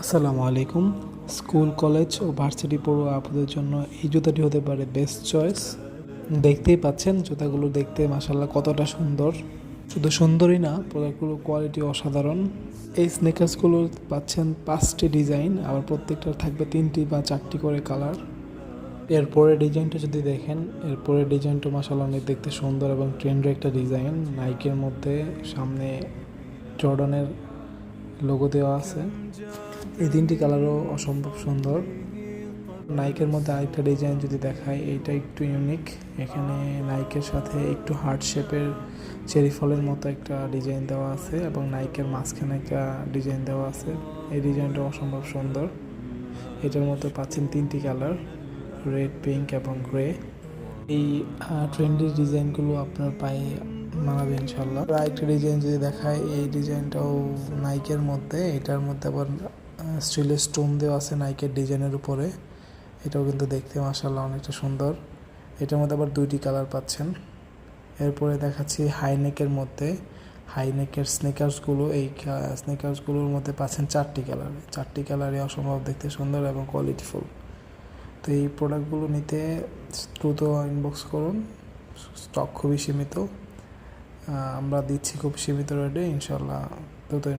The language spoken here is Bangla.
আসসালামু আলাইকুম। স্কুল, কলেজ ও ভার্সিটি পড়ুয়া আপুদের জন্য এই জুতাটি হতে পারে বেস্ট চয়েস। দেখতেই পাচ্ছেন জুতাগুলো দেখতে মাশাআল্লাহ কতটা সুন্দর। শুধু সুন্দরই না, প্রোডাক্টগুলোর কোয়ালিটি অসাধারণ। এই স্নেকার্সগুলো পাচ্ছেন 5টি ডিজাইন, আবার প্রত্যেকটার থাকবে 3টি বা 4টি করে কালার। এরপরে ডিজাইনটা যদি দেখেন, এরপরে ডিজাইনটা মাশাআল্লাহ অনেক দেখতে সুন্দর এবং ট্রেন্ডি একটা ডিজাইন। নাইকের মধ্যে সামনে জর্ডানের লোগো দেওয়া আছে। এই 3টি কালারও অসম্ভব সুন্দর। নাইকের মধ্যে আরেকটা ডিজাইন যদি দেখায়, এইটা একটু ইউনিক। এখানে নাইকের সাথে একটু হার্ট শেপের চেরি ফলের মতো একটা ডিজাইন দেওয়া আছে এবং নাইকের মাঝখানে একটা ডিজাইন দেওয়া আছে। এই ডিজাইনটা অসম্ভব সুন্দর। এটার মধ্যে পাচ্ছেন 3টি কালার, রেড, পিঙ্ক এবং গ্রে। এই ট্রেন্ডি ডিজাইনগুলো আপনার পায়ে মানাবে ইনশাল্লাহ। আরেকটা ডিজাইন যদি দেখায়, এই ডিজাইনটাও নাইকের মধ্যে, এটার মধ্যে আবার স্টিলের স্টোন দেওয়া আছে নাইকের ডিজাইনের উপরে। এটাও কিন্তু দেখতে মাশাআল্লাহ অনেকটা সুন্দর। এটার মধ্যে আবার 2টি কালার পাচ্ছেন। এরপরে দেখাচ্ছি হাইনেকের মধ্যে। হাইনেকের স্নেকার্সগুলো, এই স্নেকার্সগুলোর মধ্যে পাচ্ছেন 4টি কালার। 4টি কালারই অসম্ভব দেখতে সুন্দর এবং কোয়ালিটিফুল। তো এই প্রোডাক্টগুলো নিতে দ্রুত ইনবক্স করুন। স্টক খুবই সীমিত, আমরা দিচ্ছি খুব সীমিত রেটে ইনশাল্লাহ দ্রুত।